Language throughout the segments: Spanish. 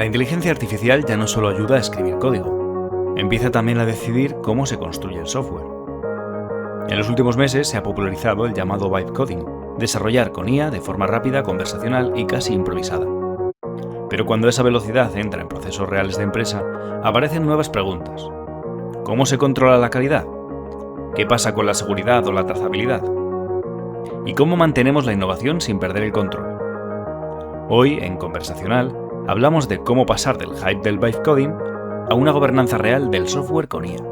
La inteligencia artificial ya no solo ayuda a escribir código, empieza también a decidir cómo se construye el software. En los últimos meses se ha popularizado el llamado vibe coding, desarrollar con IA de forma rápida, conversacional y casi improvisada. Pero cuando esa velocidad entra en procesos reales de empresa, aparecen nuevas preguntas. ¿Cómo se controla la calidad? ¿Qué pasa con la seguridad o la trazabilidad? ¿Y cómo mantenemos la innovación sin perder el control? Hoy, en Conversacional, hablamos de cómo pasar del hype del vibe coding a una gobernanza real del software con IA.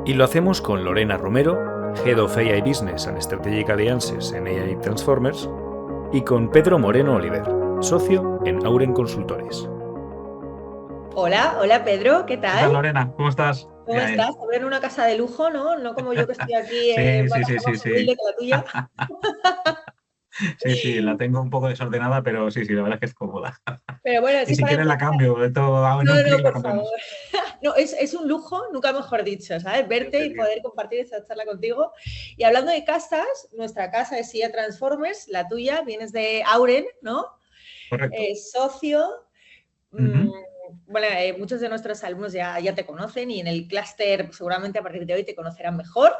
Y lo hacemos con Lorena Romero, Head of AI Business and Strategic Alliances en AI Transformers, y con Pedro Moreno Oliver, socio en Auren Consultores. Hola Pedro, ¿qué ¿Qué tal, tal? Lorena? ¿Cómo estás? ¿Cómo estás? A ver, en una casa de lujo, ¿no? No como yo que estoy aquí en Sí, una sí, casa sí, sí, más sí. humilde que la tuya. Sí, sí, la tengo un poco desordenada, pero sí, sí, la verdad es que es cómoda. Pero bueno, Y sí si para quieres la empezar. cambio, de todo en No, un no, clic la por favor. cambiamos. No, es un lujo, nunca mejor dicho, ¿sabes? Ya Verte te y digo. poder compartir esta charla contigo. Y hablando de casas, nuestra casa es IA Transformers, la tuya, vienes de Auren, ¿no? Correcto. Socio. mm, Ujú. bueno, muchos de nuestros alumnos ya te conocen y en el clúster pues, seguramente a partir de hoy te conocerán mejor.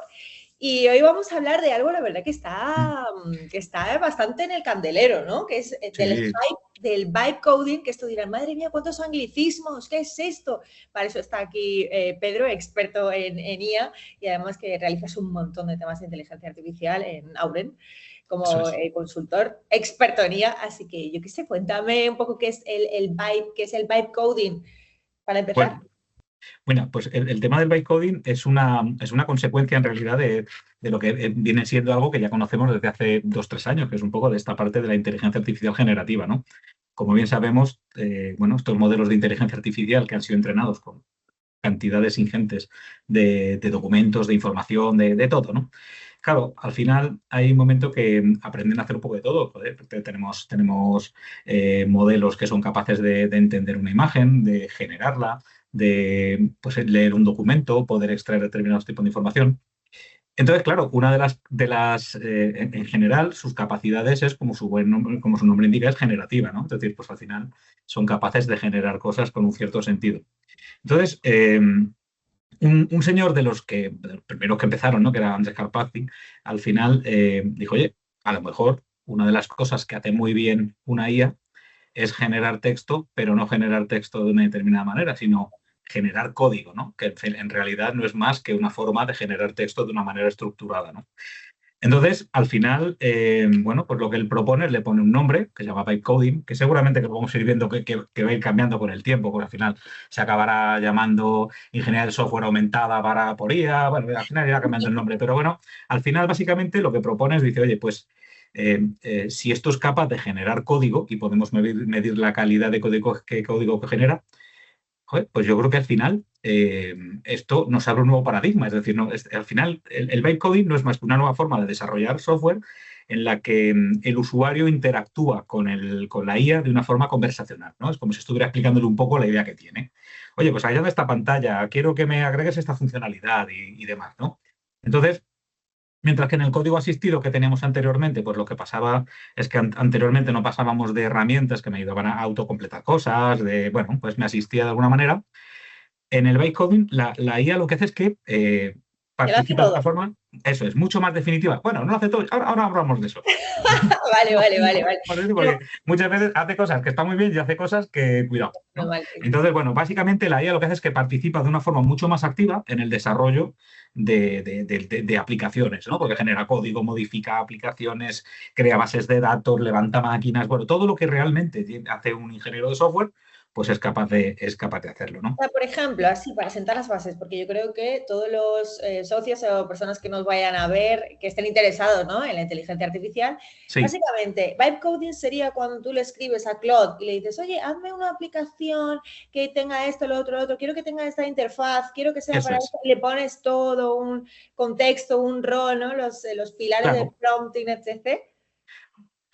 Y hoy vamos a hablar de algo, la verdad, que está bastante en el candelero, ¿no? Que es Sí, del vibe coding, que esto dirán, madre mía, ¿cuántos anglicismos? ¿Qué es esto? Para eso está aquí Pedro, experto en IA, y además que realizas un montón de temas de inteligencia artificial en Auren eso como es. consultor experto en IA. Así que yo qué sé, cuéntame un poco qué es el vibe, qué es el vibe coding, para empezar. Bueno, bueno, pues el tema del bytecoding es una consecuencia en realidad de lo que viene siendo algo que ya conocemos desde hace 2, 3 años, que es un poco de esta parte de la inteligencia artificial generativa, ¿no? Como bien sabemos, bueno, estos modelos de inteligencia artificial que han sido entrenados con cantidades ingentes de documentos, de información, de todo, ¿no? Claro, al final hay un momento que aprenden a hacer un poco de todo. Joder, tenemos modelos que son capaces de entender una imagen, de generarla, de pues, leer un documento, poder extraer determinados tipos de información. Entonces, claro, una en general, sus capacidades es, como su buen nombre, como su nombre indica, es generativa, ¿no? Es decir, pues al final son capaces de generar cosas con un cierto sentido. Entonces, un señor de los primeros que empezaron, ¿no? Que era Andrés Karpathy, al final dijo, oye, a lo mejor una de las cosas que hace muy bien una IA es generar texto, pero no generar texto de una determinada manera, sino generar código, ¿no? Que en realidad no es más que una forma de generar texto de una manera estructurada, ¿no? Entonces, al final, bueno, pues lo que él propone es le pone un nombre que se llama bytecoding, que seguramente que podemos ir viendo que va a ir cambiando con el tiempo, porque al final se acabará llamando ingeniería de software aumentada por IA, bueno, al final irá cambiando el nombre, pero bueno, al final básicamente lo que propone es, dice, oye, pues si esto es capaz de generar código y podemos medir la calidad de código que genera, joder, pues yo creo que al final esto nos abre un nuevo paradigma. Es decir, al final el vibe coding no es más que una nueva forma de desarrollar software en la que el usuario interactúa con la IA de una forma conversacional, ¿no? Es como si estuviera explicándole un poco la idea que tiene. Oye, pues allá de esta pantalla, quiero que me agregues esta funcionalidad y demás, ¿no? Entonces, mientras que en el código asistido que teníamos anteriormente, pues lo que pasaba es que anteriormente no pasábamos de herramientas que me ayudaban a autocompletar cosas, bueno, pues me asistía de alguna manera. En el bytecoding, la IA lo que hace es que Que lo hace participa de todo. una forma, eso es, mucho más definitiva. Bueno, no lo hace todo, ahora hablamos de eso. Vale. No, Porque muchas veces hace cosas que están muy bien y hace cosas que, cuidado, no, ¿no? vale. Entonces, bueno, básicamente la IA lo que hace es que participa de una forma mucho más activa en el desarrollo de aplicaciones, ¿no? Porque genera código, modifica aplicaciones, crea bases de datos, levanta máquinas, bueno, todo lo que realmente hace un ingeniero de software, pues es capaz de hacerlo, ¿no? Por ejemplo, así para sentar las bases, porque yo creo que todos los socios o personas que nos vayan a ver, que estén interesados, ¿no? En la inteligencia artificial, Sí, básicamente, vibe coding sería cuando tú le escribes a Claude y le dices, oye, hazme una aplicación que tenga esto, lo otro, quiero que tenga esta interfaz, quiero que sea eso para es. esto, y le pones todo un contexto, un rol, ¿no? Los pilares del Claro, prompting, etc.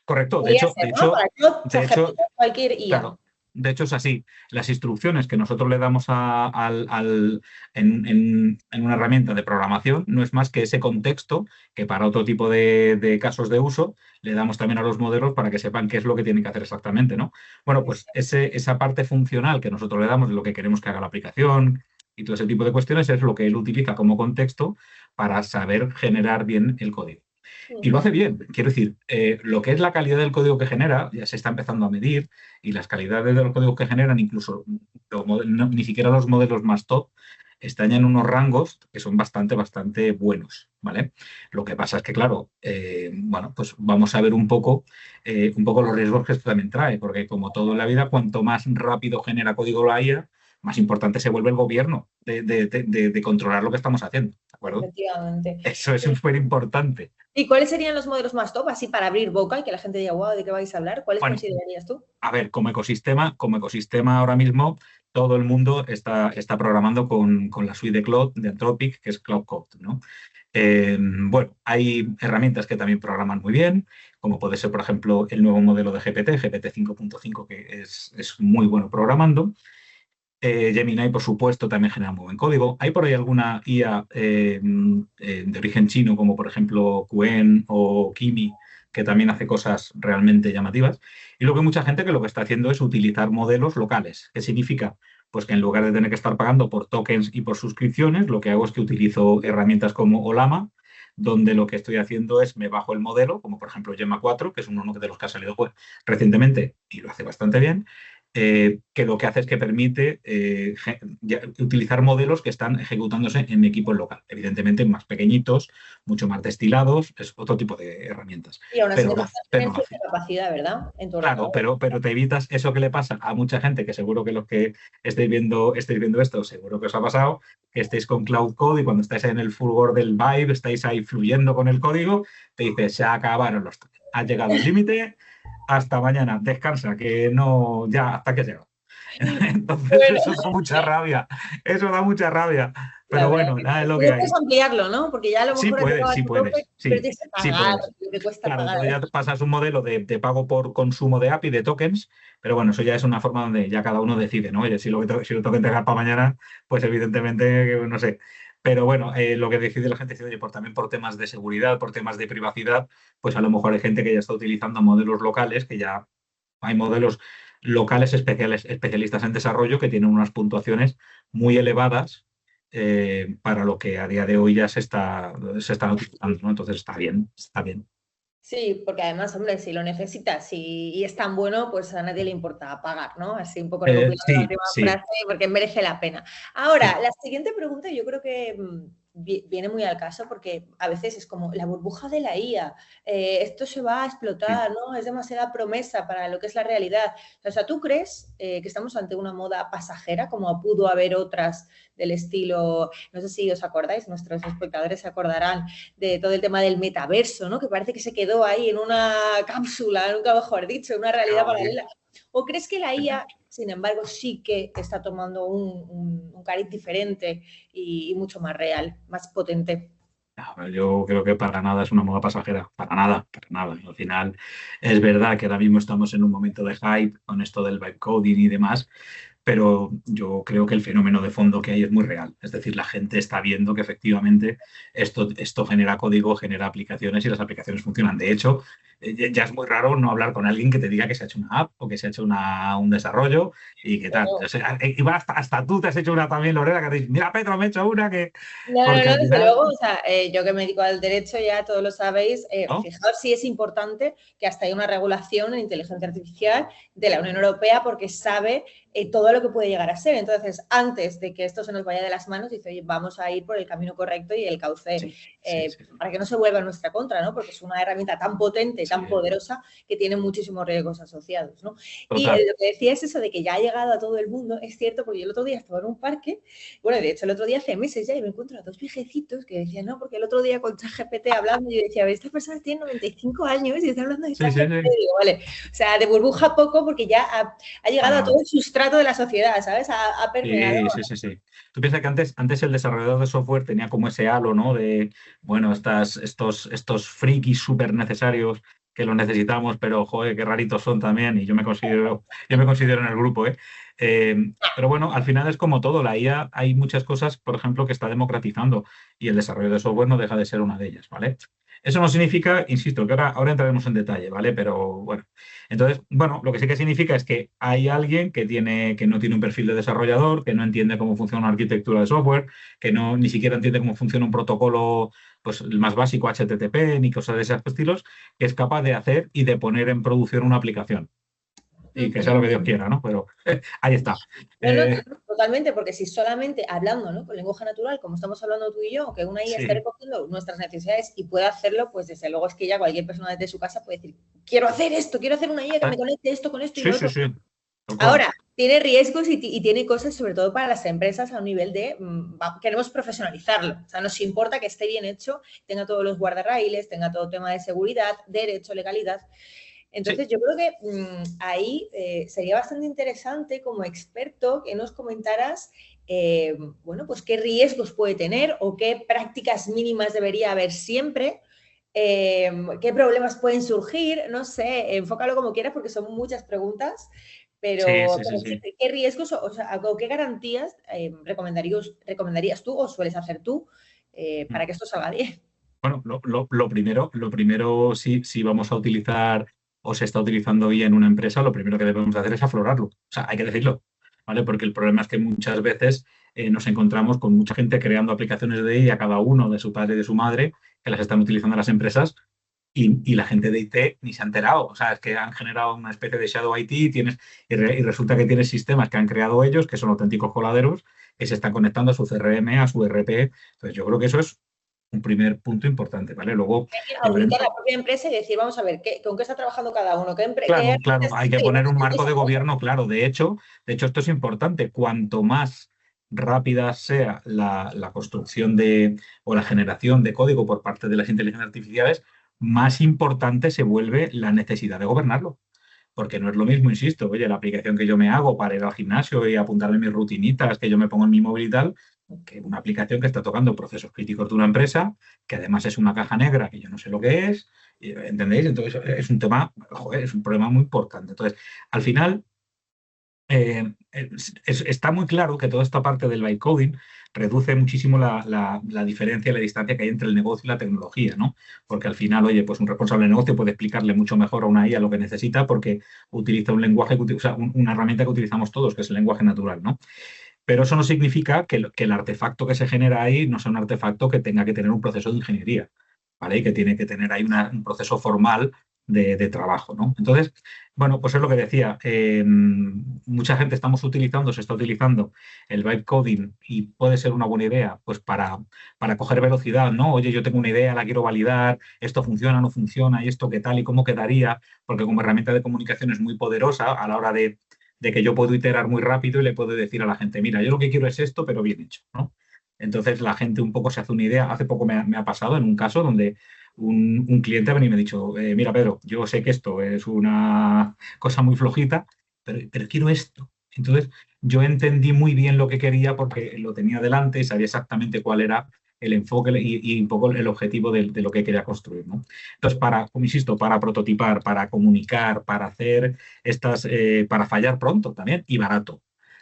correcto. De Podría hecho, ser, de ¿no? hecho, Para Claude, de ChatGPT, hecho, cualquier IA. claro. De hecho, es así. Las instrucciones que nosotros le damos en una herramienta de programación no es más que ese contexto que para otro tipo de casos de uso le damos también a los modelos para que sepan qué es lo que tienen que hacer exactamente, ¿no? Bueno, pues esa parte funcional que nosotros le damos de lo que queremos que haga la aplicación y todo ese tipo de cuestiones es lo que él utiliza como contexto para saber generar bien el código. Y lo hace bien. Quiero decir, lo que es la calidad del código que genera ya se está empezando a medir y las calidades de los códigos que generan, incluso ni siquiera los modelos más top, están ya en unos rangos que son bastante buenos, ¿vale? Lo que pasa es que, claro, bueno, pues vamos a ver un poco los riesgos que esto también trae, porque como todo en la vida, cuanto más rápido genera código la IA, más importante se vuelve el gobierno de controlar lo que estamos haciendo, ¿de acuerdo? Efectivamente. Eso es súper importante. ¿Y cuáles serían los modelos más top, así para abrir boca y que la gente diga, wow, ¿de qué vais a hablar? ¿Cuáles Bueno, considerarías tú? a ver, como ecosistema ahora mismo, todo el mundo está programando con la suite de Cloud de Anthropic, que es Cloud Code, ¿no? Bueno, hay herramientas que también programan muy bien, como puede ser, por ejemplo, el nuevo modelo de GPT 5.5, que es muy bueno programando. Gemini, por supuesto, también genera muy buen código. Hay por ahí alguna IA de origen chino, como por ejemplo Qwen o Kimi, que también hace cosas realmente llamativas. Y luego hay mucha gente que lo que está haciendo es utilizar modelos locales. ¿Qué significa? Pues que en lugar de tener que estar pagando por tokens y por suscripciones, lo que hago es que utilizo herramientas como Olama, donde lo que estoy haciendo es me bajo el modelo, como por ejemplo Gemma 4, que es uno de los que ha salido recientemente y lo hace bastante bien, que lo que hace es que permite utilizar modelos que están ejecutándose en mi equipo local. Evidentemente más pequeñitos, mucho más destilados, es otro tipo de herramientas. Y aún así Pero tienes cierta capacidad, ¿verdad? En tu claro, pero te evitas eso que le pasa a mucha gente, que seguro que los que estéis viendo esto, seguro que os ha pasado, que estéis con Cloud Code y cuando estáis en el fulgor del vibe, estáis ahí fluyendo con el código, te dice, se acabaron los tokens, has llegado al límite, hasta mañana, descansa, que no, ya, hasta que has llegado. Entonces Bueno, eso da mucha rabia, eso da mucha rabia. Pero bueno, nada es lo que puedes hay. ampliarlo, ¿no? Porque ya a lo Sí mejor has puedes, llegado a sí tu tope, puedes, pero sí, tienes que sí pagar, puedes. lo que cuesta Claro, pagar. entonces ya te pasas un modelo de pago por consumo de API, de tokens, pero bueno, eso ya es una forma donde ya cada uno decide, ¿no? Oye, si lo tengo que entregar para mañana, pues evidentemente, no sé. Pero bueno, lo que decide la gente es, oye, también por temas de seguridad, por temas de privacidad, pues a lo mejor hay gente que ya está utilizando modelos locales, que ya hay modelos locales especialistas en desarrollo que tienen unas puntuaciones muy elevadas para lo que a día de hoy ya se están utilizando, ¿no? Entonces está bien, está bien. Sí, porque además, hombre, si lo necesitas y es tan bueno, pues a nadie le importa pagar, ¿no? Así un poco recopilando la Sí, última sí, frase, porque merece la pena. Ahora, sí. la siguiente pregunta yo creo que viene muy al caso porque a veces es como la burbuja de la IA, esto se va a explotar, ¿no? Es demasiada promesa para lo que es la realidad. O sea, ¿tú crees que estamos ante una moda pasajera, como pudo haber otras del estilo, no sé si os acordáis, nuestros espectadores se acordarán de todo el tema del metaverso, ¿no? Que parece que se quedó ahí en una cápsula, nunca mejor dicho, en una realidad paralela. ¿O crees que la IA, sin embargo, sí que está tomando un cariz diferente y mucho más real, más potente? Yo creo que para nada es una moda pasajera, para nada, para nada. Al final es verdad que ahora mismo estamos en un momento de hype con esto del vibe coding y demás, pero yo creo que el fenómeno de fondo que hay es muy real. Es decir, la gente está viendo que efectivamente esto genera código, genera aplicaciones y las aplicaciones funcionan. De hecho, ya es muy raro no hablar con alguien que te diga que se ha hecho una app o que se ha hecho un desarrollo y qué tal. O sea, igual hasta tú te has hecho una también, Lorena, que te dices, mira, Pedro, me he hecho una que... No, Porque al desde final... luego, o sea, yo que me dedico al derecho, ya todos lo sabéis, ¿no? fijaos si es importante que hasta hay una regulación en inteligencia artificial de la Unión Europea porque sabe todo lo que puede llegar a ser. Entonces, antes de que esto se nos vaya de las manos, dice, oye, vamos a ir por el camino correcto y el cauce para que no se vuelva en nuestra contra, ¿no? Porque es una herramienta tan potente, tan poderosa, que tiene muchísimos riesgos asociados, ¿no? Y lo que decía es eso de que ya ha llegado a todo el mundo, es cierto, porque yo el otro día estaba en un parque, bueno, de hecho el otro día hace meses ya, y me encuentro a dos viejecitos que decían, no, porque el otro día con ChatGPT hablando, y yo decía, a ver, esta persona tiene 95 años y está hablando de ChatGPT, digo, vale, o sea, de burbuja poco porque ya ha llegado a todo el sustrato de la sociedad, ¿sabes? Ha permeado. Sí. Tú piensas que antes el desarrollador de software tenía como ese halo, ¿no? De, bueno, estos frikis súper necesarios que los necesitamos, pero joder, qué raritos son también, y yo me considero en el grupo, ¿eh? Pero bueno, al final es como todo, la IA hay muchas cosas, por ejemplo, que está democratizando y el desarrollo de software no deja de ser una de ellas, ¿vale? Eso no significa, insisto, que ahora entraremos en detalle, ¿vale? Pero bueno, entonces, bueno, lo que sí que significa es que hay alguien que no tiene un perfil de desarrollador, que no entiende cómo funciona una arquitectura de software, que no ni siquiera entiende cómo funciona un protocolo, pues el más básico, HTTP, ni cosas de esos estilos, que es capaz de hacer y de poner en producción una aplicación. Y que sea lo que Dios quiera, ¿no? Pero ahí está. No, no, totalmente, porque si solamente hablando, ¿no?, con lenguaje natural, como estamos hablando tú y yo, que una IA esté recogiendo nuestras necesidades y pueda hacerlo, pues desde luego es que ya cualquier persona desde su casa puede decir, quiero hacer esto, quiero hacer una IA que me conecte esto con esto y lo otro. Sí. Ahora, tiene riesgos y tiene cosas, sobre todo para las empresas, a un nivel de queremos profesionalizarlo. O sea, nos importa que esté bien hecho, tenga todos los guardarraíles, tenga todo tema de seguridad, derecho, legalidad. Entonces, yo creo que ahí sería bastante interesante como experto que nos comentaras, bueno, pues qué riesgos puede tener o qué prácticas mínimas debería haber siempre, qué problemas pueden surgir, no sé, enfócalo como quieras porque son muchas preguntas, pero Sí. ¿qué riesgos o sea, o qué garantías recomendarías tú o sueles hacer tú para que esto salga bien? Bueno, lo primero si vamos a utilizar o se está utilizando hoy en una empresa, lo primero que debemos hacer es aflorarlo. O sea, hay que decirlo, ¿vale? Porque el problema es que muchas veces nos encontramos con mucha gente creando aplicaciones de IA, cada uno de su padre y de su madre, que las están utilizando las empresas y la gente de IT ni se ha enterado. O sea, es que han generado una especie de shadow IT y resulta que tienes sistemas que han creado ellos, que son auténticos coladeros, que se están conectando a su CRM, a su ERP. Entonces, yo creo que eso es un primer punto importante, ¿vale? Luego, auditar la propia empresa y decir, vamos a ver, ¿con qué está trabajando cada uno? Claro, hay que poner un marco de gobierno claro. De hecho, esto es importante. Cuanto más rápida sea la construcción o la generación de código por parte de las inteligencias artificiales, más importante se vuelve la necesidad de gobernarlo. Porque no es lo mismo, insisto, oye, la aplicación que yo me hago para ir al gimnasio y apuntarme mis rutinitas que yo me pongo en mi móvil y tal, que una aplicación que está tocando procesos críticos de una empresa, que además es una caja negra que yo no sé lo que es, ¿entendéis? Entonces es un tema, joder, es un problema muy importante. Entonces, al final, está muy claro que toda esta parte del bytecoding reduce muchísimo la diferencia y la distancia que hay entre el negocio y la tecnología, ¿no? Porque al final, oye, pues un responsable de negocio puede explicarle mucho mejor a una IA lo que necesita porque utiliza un lenguaje, o sea, una herramienta que utilizamos todos, que es el lenguaje natural, ¿no? Pero eso no significa que el artefacto que se genera ahí no sea un artefacto que tenga que tener un proceso de ingeniería, ¿vale? Y que tiene que tener ahí un proceso formal de trabajo, ¿no? Entonces, bueno, pues es lo que decía. Mucha gente se está utilizando el vibe coding y puede ser una buena idea, pues para coger velocidad, ¿no? Oye, yo tengo una idea, la quiero validar, esto funciona, no funciona, y esto qué tal y cómo quedaría, porque como herramienta de comunicación es muy poderosa a la hora de que yo puedo iterar muy rápido y le puedo decir a la gente, mira, yo lo que quiero es esto, pero bien hecho, ¿no? Entonces la gente un poco se hace una idea. Hace poco me ha pasado en un caso donde un cliente ha venido y me ha dicho, mira, Pedro, yo sé que esto es una cosa muy flojita, pero quiero esto. Entonces yo entendí muy bien lo que quería porque lo tenía delante y sabía exactamente cuál era el enfoque y un poco el objetivo de lo que quería construir, ¿no? Entonces, como insisto, para prototipar, para comunicar, para hacer para fallar pronto también y barato.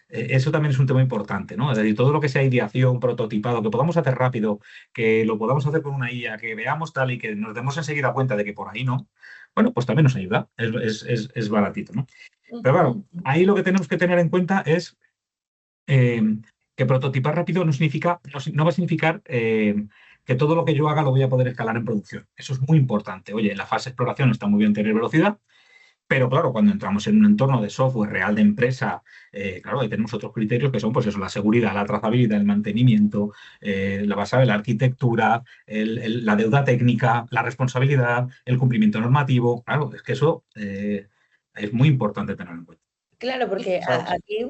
Eso también es un tema importante, ¿no? Es decir, todo lo que sea ideación, prototipado, que podamos hacer rápido, que lo podamos hacer con una IA, que veamos tal y que nos demos enseguida cuenta de que por ahí no, bueno, pues también nos ayuda, es baratito, ¿no? Pero claro, ahí lo que tenemos que tener en cuenta es que prototipar rápido no va a significar que todo lo que yo haga lo voy a poder escalar en producción. Eso es muy importante. Oye, en la fase de exploración está muy bien tener velocidad, pero claro, cuando entramos en un entorno de software real de empresa, claro, ahí tenemos otros criterios que son, pues eso, la seguridad, la trazabilidad, el mantenimiento, la arquitectura, la deuda técnica, la responsabilidad, el cumplimiento normativo. Claro, es que eso es muy importante tenerlo en cuenta. Claro, porque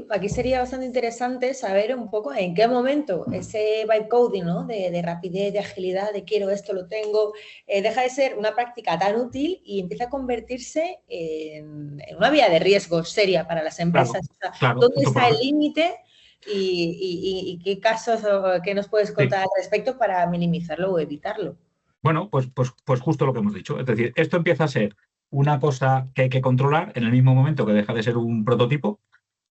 aquí sería bastante interesante saber un poco en qué momento ese vibe coding, ¿no? de rapidez, de agilidad, de quiero esto, lo tengo, deja de ser una práctica tan útil y empieza a convertirse en una vía de riesgo seria para las empresas. Claro, ¿dónde está el límite y qué casos o qué nos puedes contar al respecto para minimizarlo o evitarlo? Bueno, pues justo lo que hemos dicho. Es decir, esto empieza a ser una cosa que hay que controlar en el mismo momento que deja de ser un prototipo,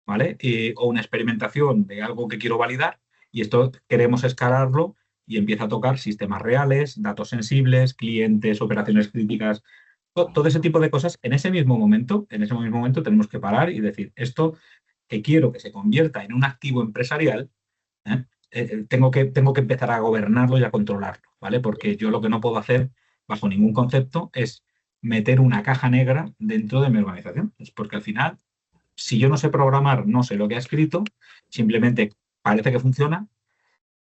¿vale? O una experimentación de algo que quiero validar, y esto queremos escalarlo y empieza a tocar sistemas reales, datos sensibles, clientes, operaciones críticas, todo ese tipo de cosas. En ese mismo momento tenemos que parar y decir, esto que quiero que se convierta en un activo empresarial, ¿eh? Tengo que empezar a gobernarlo y a controlarlo, ¿vale? Porque yo lo que no puedo hacer, bajo ningún concepto, es meter una caja negra dentro de mi organización. Es porque al final, si yo no sé programar, no sé lo que ha escrito, simplemente parece que funciona,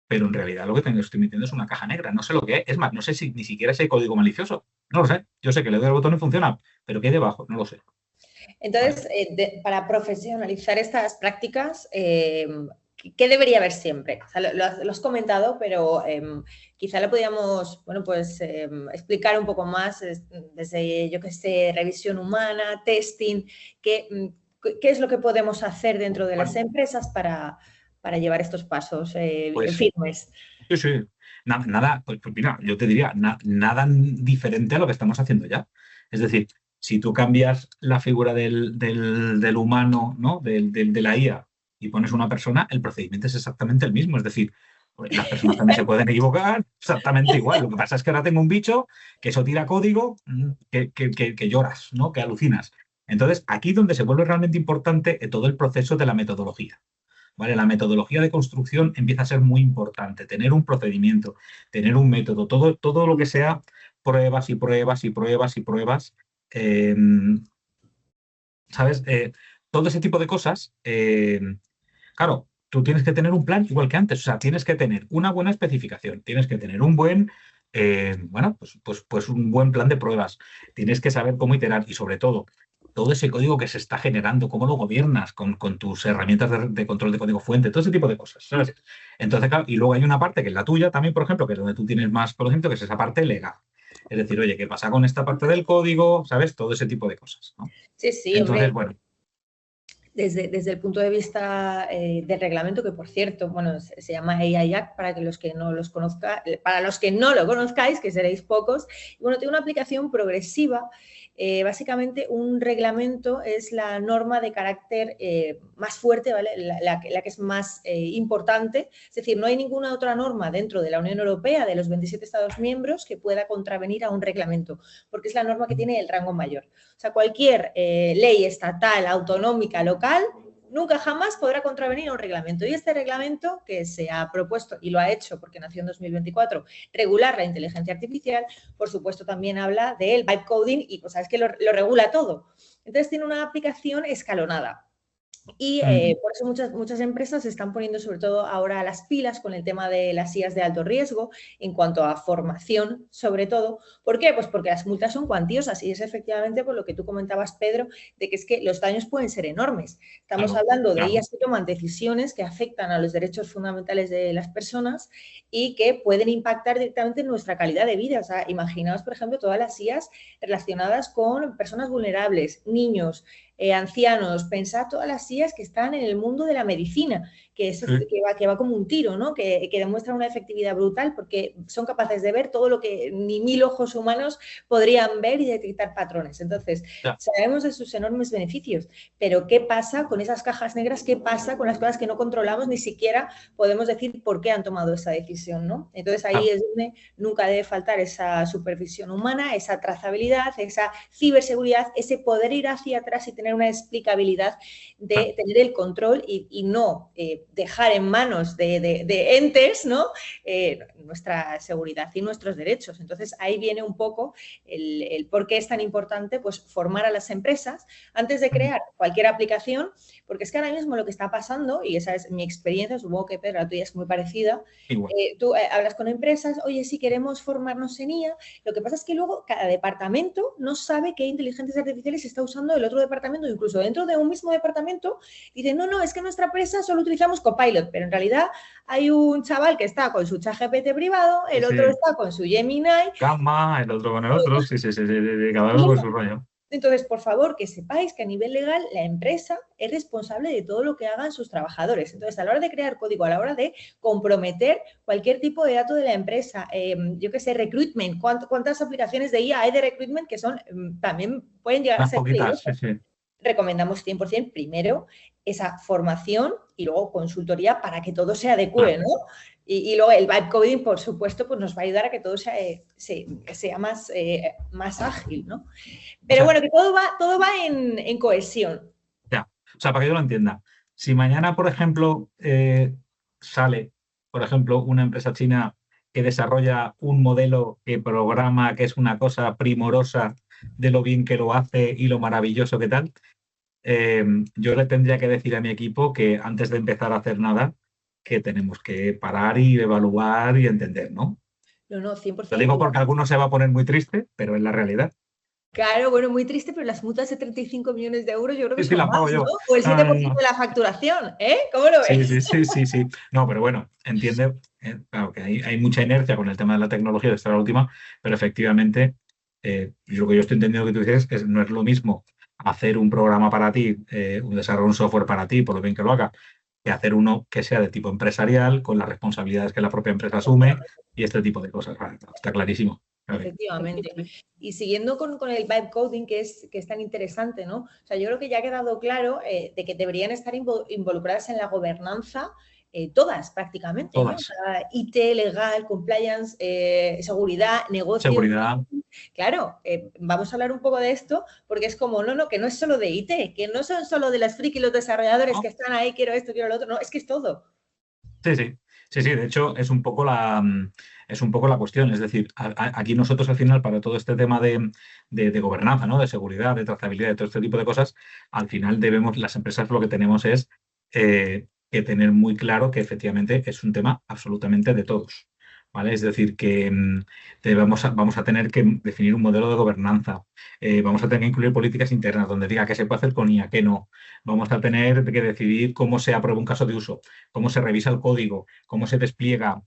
pero en realidad lo que estoy metiendo es una caja negra. No sé lo que es. Es más, no sé si ni siquiera es código malicioso. No lo sé. Yo sé que le doy al botón y funciona, pero ¿qué hay debajo? No lo sé. Entonces, para profesionalizar estas prácticas, ¿qué debería haber siempre? O sea, lo has comentado, pero quizá lo podríamos, bueno, pues explicar un poco más desde, yo qué sé, revisión humana, testing, qué es lo que podemos hacer dentro de las empresas para llevar estos pasos Pues firmes. sí, sí. Nada, pues mira, yo te diría, nada diferente a lo que estamos haciendo ya. Es decir, si tú cambias la figura del humano, ¿no? De la IA, y pones una persona, el procedimiento es exactamente el mismo. Es decir, pues, las personas también se pueden equivocar, exactamente igual. Lo que pasa es que ahora tengo un bicho que eso tira código que lloras, ¿no? Que alucinas. Entonces, aquí donde se vuelve realmente importante todo el proceso de la metodología. ¿Vale? La metodología de construcción empieza a ser muy importante, tener un procedimiento, tener un método, todo lo que sea pruebas y pruebas y pruebas y pruebas, eh, ¿sabes? Todo ese tipo de cosas, claro, tú tienes que tener un plan igual que antes, o sea, tienes que tener una buena especificación, tienes que tener un buen, bueno, pues un buen plan de pruebas, tienes que saber cómo iterar y sobre todo ese código que se está generando, cómo lo gobiernas con tus herramientas de control de código fuente, todo ese tipo de cosas, ¿sabes? Entonces, claro, y luego hay una parte que es la tuya también, por ejemplo, que es donde tú tienes más conocimiento, que es esa parte legal. Es decir, oye, ¿qué pasa con esta parte del código? ¿Sabes? Todo ese tipo de cosas, ¿no? Sí, sí, Entonces, hombre. bueno. Desde el punto de vista del reglamento, que por cierto, bueno, se llama AI Act para que los que no los conozca, para los que no lo conozcáis, que seréis pocos, bueno, tiene una aplicación progresiva. Básicamente, un reglamento es la norma de carácter más fuerte, ¿vale? La que es más importante. Es decir, no hay ninguna otra norma dentro de la Unión Europea, de los 27 Estados miembros, que pueda contravenir a un reglamento, porque es la norma que tiene el rango mayor. O sea, cualquier ley estatal, autonómica, local, nunca jamás podrá contravenir a un reglamento. Y este reglamento que se ha propuesto, y lo ha hecho porque nació en 2024, regular la inteligencia artificial, por supuesto también habla del vibe coding y pues sabes que lo regula todo. Entonces tiene una aplicación escalonada. Y por eso muchas empresas se están poniendo sobre todo ahora las pilas con el tema de las IAs de alto riesgo en cuanto a formación, sobre todo. ¿Por qué? Pues porque las multas son cuantiosas y es efectivamente por lo que tú comentabas, Pedro, de que es que los daños pueden ser enormes. Estamos hablando de IAs que toman decisiones que afectan a los derechos fundamentales de las personas y que pueden impactar directamente en nuestra calidad de vida. O sea, imaginaos, por ejemplo, todas las IAs relacionadas con personas vulnerables, niños, ancianos, pensad todas las IAs que están en el mundo de la medicina, que va como un tiro, ¿no? Que demuestran una efectividad brutal porque son capaces de ver todo lo que ni 1000 ojos humanos podrían ver y detectar patrones. Entonces, sabemos de sus enormes beneficios, pero ¿qué pasa con esas cajas negras? ¿Qué pasa con las cosas que no controlamos? Ni siquiera podemos decir por qué han tomado esa decisión, ¿no? Entonces, ahí es donde nunca debe faltar esa supervisión humana, esa trazabilidad, esa ciberseguridad, ese poder ir hacia atrás y tener una explicabilidad de tener el control y no dejar en manos de entes, ¿no? Nuestra seguridad y nuestros derechos. Entonces, ahí viene un poco el por qué es tan importante pues, formar a las empresas antes de crear cualquier aplicación, porque es que ahora mismo lo que está pasando, y esa es mi experiencia, supongo que Pedro, la tuya es muy parecida, tú hablas con empresas, oye, si queremos formarnos en IA, lo que pasa es que luego cada departamento no sabe qué inteligencias artificiales está usando el otro departamento, incluso dentro de un mismo departamento, dicen, no, es que en nuestra empresa solo utilizamos Copilot, pero en realidad hay un chaval que está con su ChatGPT privado, el otro está con su Gemini. Gamma, el otro con el otro, sí, cada uno con su rollo. Entonces, por favor, que sepáis que a nivel legal la empresa es responsable de todo lo que hagan sus trabajadores. Entonces, a la hora de crear código, a la hora de comprometer cualquier tipo de dato de la empresa, yo qué sé, recruitment, ¿cuántas aplicaciones de IA hay de recruitment que son también pueden llegar a Unas ser poquitas, peligrosas? sí. Recomendamos 100% primero esa formación y luego consultoría para que todo se adecue, ¿no? Y luego el vibe coding, por supuesto, pues nos va a ayudar a que todo sea más ágil, ¿no? Pero bueno, que todo va en cohesión. Ya, o sea, para que yo lo entienda, si mañana, por ejemplo, sale, por ejemplo, una empresa china que desarrolla un modelo que programa, que es una cosa primorosa de lo bien que lo hace y lo maravilloso que tal, yo le tendría que decir a mi equipo que antes de empezar a hacer nada, que tenemos que parar y evaluar y entender, ¿no? No, Lo 100%. digo porque alguno se va a poner muy triste, pero es la realidad. Claro, bueno, muy triste, pero las multas de 35 millones de euros yo creo que Sí, son las más, pago ¿no? yo. O el No, no, 7% no. de la facturación, ¿eh? ¿Cómo lo Sí, ves? sí, sí, sí, sí. No, pero bueno, entiende, claro que hay mucha inercia con el tema de la tecnología, de esta la última, pero efectivamente, lo que yo estoy entendiendo que tú dices es no es lo mismo hacer un programa para ti, un desarrollo, un software para ti, por lo bien que lo haga, que hacer uno que sea de tipo empresarial, con las responsabilidades que la propia empresa asume y este tipo de cosas. Vale, está clarísimo. Claro. Efectivamente. Y siguiendo con el vibe coding, que es tan interesante, ¿no? O sea, yo creo que ya ha quedado claro de que deberían estar involucradas en la gobernanza todas prácticamente, ¿no? O Todas. sea, IT, legal, compliance, seguridad, negocio. Seguridad. Claro, vamos a hablar un poco de esto, porque es como, no, que no es solo de IT, que no son solo de las friki los desarrolladores que están ahí, quiero esto, quiero lo otro, no, es que es todo. Sí, sí. Sí, sí, de hecho es un poco la cuestión. Es decir, aquí nosotros al final, para todo este tema de gobernanza, ¿no? De seguridad, de trazabilidad, de todo este tipo de cosas, al final debemos, las empresas lo que tenemos es que tener muy claro que efectivamente es un tema absolutamente de todos. ¿Vale? Es decir, que vamos a tener que definir un modelo de gobernanza. Vamos a tener que incluir políticas internas donde diga qué se puede hacer con IA, qué no. Vamos a tener que decidir cómo se aprueba un caso de uso, cómo se revisa el código, cómo se despliega,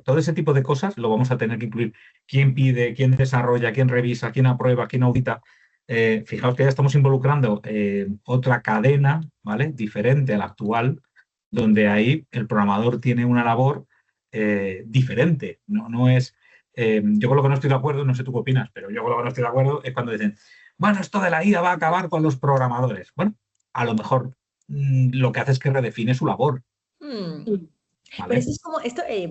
todo ese tipo de cosas lo vamos a tener que incluir. ¿Quién pide, quién desarrolla, quién revisa, quién aprueba, quién audita? Fijaos que ya estamos involucrando otra cadena, ¿vale? Diferente a la actual, donde ahí el programador tiene una labor diferente. No es. Yo con lo que no estoy de acuerdo, no sé tú qué opinas, pero yo con lo que no estoy de acuerdo es cuando dicen, bueno, esto de la IA va a acabar con los programadores. Bueno, a lo mejor lo que hace es que redefine su labor. Pero esto es como,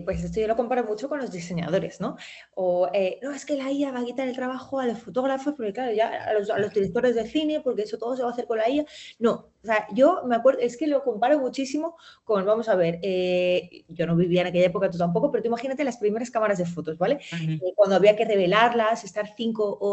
pues esto yo lo comparo mucho con los diseñadores, ¿no? O, no, es que la IA va a quitar el trabajo a los fotógrafos, porque claro, ya a los directores de cine, porque eso todo se va a hacer con la IA. No, o sea, yo me acuerdo, es que lo comparo muchísimo con, vamos a ver, yo no vivía en aquella época, tú tampoco, pero tú imagínate las primeras cámaras de fotos, ¿vale? Cuando había que revelarlas, estar 5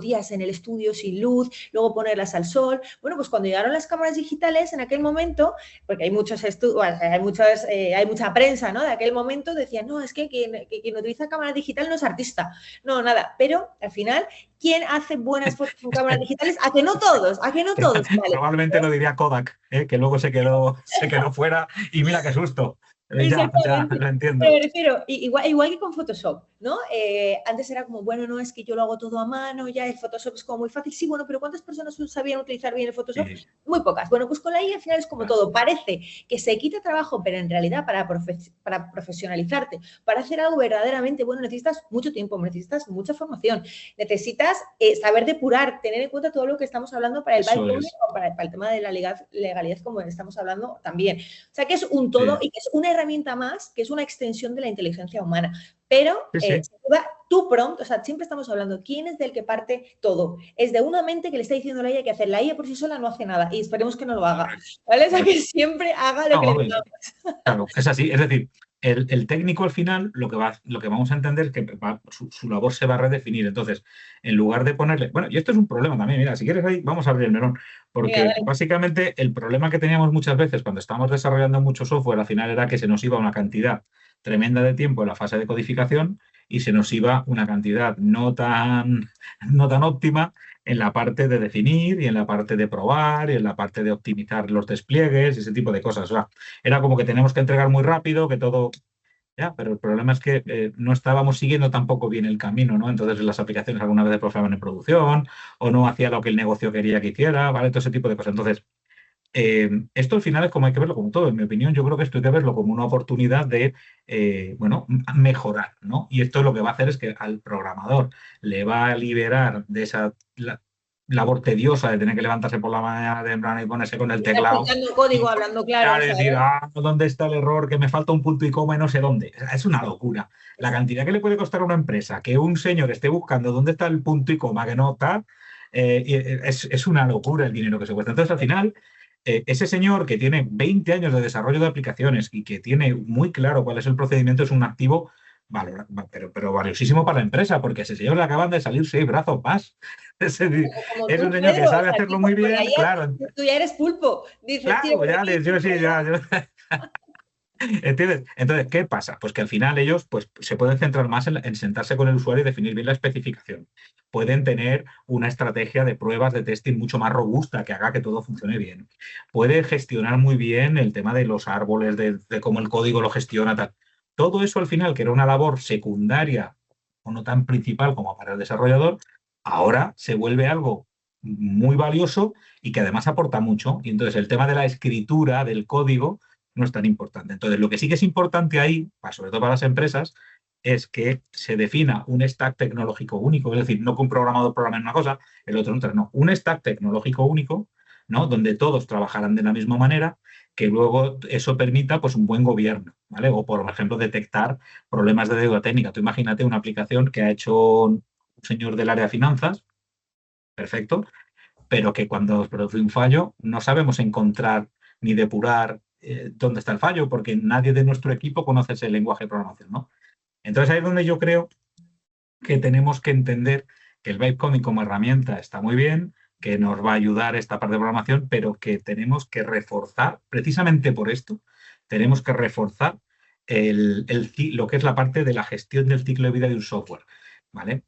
días en el estudio sin luz, luego ponerlas al sol. Bueno, pues cuando llegaron las cámaras digitales, en aquel momento, porque hay muchos estudios, hay mucha prensa, ¿no? De aquel momento decían, no, es que quien utiliza cámara digital no es artista. No, nada, pero al final, ¿quién hace buenas fotos con cámaras digitales? ¿A que no todos? ¿A que no todos? Vale. Probablemente lo diría Kodak, que luego se quedó fuera y mira qué susto. Ya, lo entiendo. Pero me refiero, igual que con Photoshop, ¿no? Antes era como, bueno, no, es que yo lo hago todo a mano, ya el Photoshop es como muy fácil. Sí, bueno, pero ¿cuántas personas sabían utilizar bien el Photoshop? Sí. Muy pocas. Bueno, pues con la IA al final es como todo. Parece que se quita trabajo, pero en realidad para profesionalizarte, para hacer algo verdaderamente bueno, necesitas mucho tiempo, necesitas mucha formación, necesitas saber depurar, tener en cuenta todo lo que estamos hablando para el vibe coding o para el tema de la legalidad como estamos hablando también. O sea, que es un todo y que es una herramienta más, que es una extensión de la inteligencia humana. Pero tu prompt, o sea, siempre estamos hablando, ¿quién es del que parte todo? Es de una mente que le está diciendo a la IA que hacer. La IA por sí sola no hace nada y esperemos que no lo haga. ¿Vale? O sea, que siempre haga lo que le digamos. Claro, es así. Es decir, el técnico al final lo que vamos a entender es que su labor se va a redefinir. Entonces, en lugar de ponerle... Bueno, y esto es un problema también. Mira, si quieres ahí, vamos a abrir el melón. Porque básicamente el problema que teníamos muchas veces cuando estábamos desarrollando mucho software al final era que se nos iba una cantidad tremenda de tiempo en la fase de codificación y se nos iba una cantidad no tan óptima en la parte de definir y en la parte de probar y en la parte de optimizar los despliegues y ese tipo de cosas. O sea, era como que tenemos que entregar muy rápido, que todo... Ya, pero el problema es que no estábamos siguiendo tampoco bien el camino, ¿no? Entonces las aplicaciones alguna vez estaban en producción o no hacía lo que el negocio quería que hiciera, ¿vale? Todo ese tipo de cosas. Entonces, esto al final es como hay que verlo como todo. En mi opinión, yo creo que esto hay que verlo como una oportunidad de, bueno, mejorar, ¿no? Y esto lo que va a hacer es que al programador le va a liberar de esa labor tediosa de tener que levantarse por la mañana temprano y ponerse con el Estar teclado picando código, y hablando claro, decir, ¿sabes? ¿dónde está el error? Que me falta un punto y coma y no sé dónde. Es una locura. La cantidad que le puede costar a una empresa que un señor esté buscando dónde está el punto y coma que no está, es una locura el dinero que se cuesta. Entonces, al final, ese señor que tiene 20 años de desarrollo de aplicaciones y que tiene muy claro cuál es el procedimiento es un activo pero valiosísimo para la empresa, porque a ese señor le acaban de salir 6 brazos más. Es decir, Como es un tú, señor que Pedro, o sabe sea, hacerlo aquí muy por bien, ahí claro. tú ya eres pulpo. Dices, tira Claro, por ya aquí, les, yo tira por sí, allá. ya. ¿Entiendes? Entonces, ¿qué pasa? Pues que al final ellos pues, se pueden centrar más en sentarse con el usuario y definir bien la especificación. Pueden tener una estrategia de pruebas de testing mucho más robusta que haga que todo funcione bien. Puede gestionar muy bien el tema de los árboles, de cómo el código lo gestiona, tal. Todo eso al final, que era una labor secundaria o no tan principal como para el desarrollador, ahora se vuelve algo muy valioso y que además aporta mucho. Y entonces el tema de la escritura del código no es tan importante. Entonces, lo que sí que es importante ahí, sobre todo para las empresas, es que se defina un stack tecnológico único, es decir, no que un programador programe una cosa, el otro en otra, no, un stack tecnológico único, ¿no? Donde todos trabajarán de la misma manera, que luego eso permita pues un buen gobierno, ¿vale? O por ejemplo detectar problemas de deuda técnica. Tú imagínate una aplicación que ha hecho un señor del área de finanzas, perfecto, pero que cuando se produce un fallo no sabemos encontrar ni depurar dónde está el fallo, porque nadie de nuestro equipo conoce ese lenguaje de programación, ¿no? Entonces ahí es donde yo creo que tenemos que entender que el Vibe Coding como herramienta está muy bien, que nos va a ayudar esta parte de programación, pero que tenemos que reforzar, precisamente por esto, tenemos que reforzar lo que es la parte de la gestión del ciclo de vida de un software, ¿vale?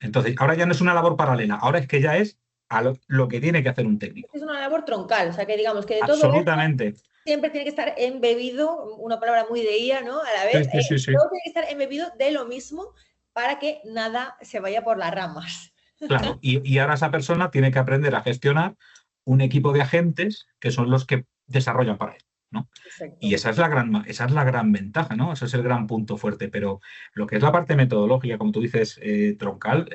Entonces, ahora ya no es una labor paralela, ahora es que ya es a lo que tiene que hacer un técnico. Es una labor troncal, o sea que digamos que de todo esto Absolutamente. siempre tiene que estar embebido, una palabra muy de IA, ¿no? A la Sí, vez, sí, sí, sí. todo tiene que estar embebido de lo mismo para que nada se vaya por las ramas. Claro, y ahora esa persona tiene que aprender a gestionar un equipo de agentes que son los que desarrollan para él, ¿no? Exacto. Y esa es la gran ventaja, ¿no? Ese es el gran punto fuerte. Pero lo que es la parte metodológica, como tú dices, troncal,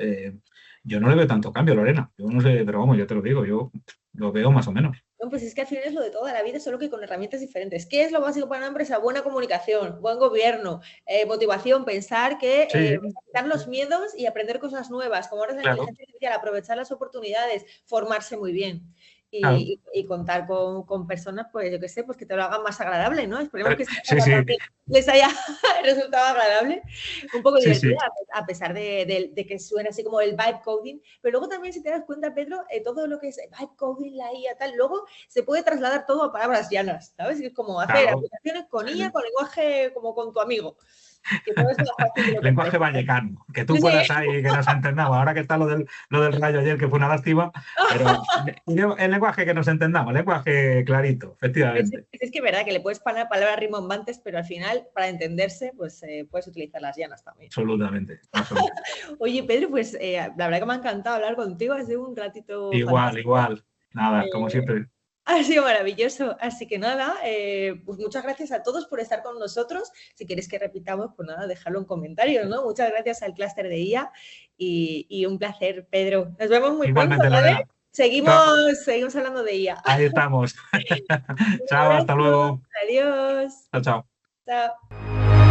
yo no le veo tanto cambio, Lorena. Yo no sé, pero vamos, yo te lo digo, yo lo veo más o menos. No, pues es que al final es lo de toda la vida, solo que con herramientas diferentes. ¿Qué es lo básico para una empresa? Buena comunicación, buen gobierno, motivación, pensar que Sí, quitar los miedos y aprender cosas nuevas, como ahora es la claro, inteligencia artificial, aprovechar las oportunidades, formarse muy bien claro. y contar con personas, pues yo qué sé, pues que te lo hagan más agradable, ¿no? Esperemos que esta Sí, charla sí, también les haya resultado agradable, un poco sí, sí. divertida, a pesar de que suena así como el vibe coding, pero luego también si te das cuenta, Pedro, todo lo que es vibe coding, la IA, tal, luego se puede trasladar todo a palabras llanas, ¿sabes? Es como hacer Claro. aplicaciones con Sí, IA, sí. con lenguaje como con tu amigo, que todo es más fácil de lo que Lenguaje parece. vallecano, que tú Sí, puedas ahí que nos entendamos. Ahora que está lo del rayo ayer, que fue una lástima, pero el lenguaje que nos entendamos, lenguaje clarito, efectivamente. es que es verdad que le puedes poner palabras rimbombantes, pero al final, para entenderse, pues puedes utilizar las llanas también. Absolutamente, absolutamente. Oye, Pedro, pues la verdad que me ha encantado hablar contigo, ha sido un ratito Igual, fantástico. igual. Nada, como siempre. Ha sido maravilloso. Así que nada, pues muchas gracias a todos por estar con nosotros. Si queréis que repitamos, pues nada, dejadlo en comentarios, ¿no? Muchas gracias al clúster de IA y un placer, Pedro. Nos vemos muy pronto, Igualmente, ¿vale? Lorena. Seguimos hablando de IA. Ahí estamos. Un Chao, hasta abrazo. luego. Adiós. Chao, chao. Chao.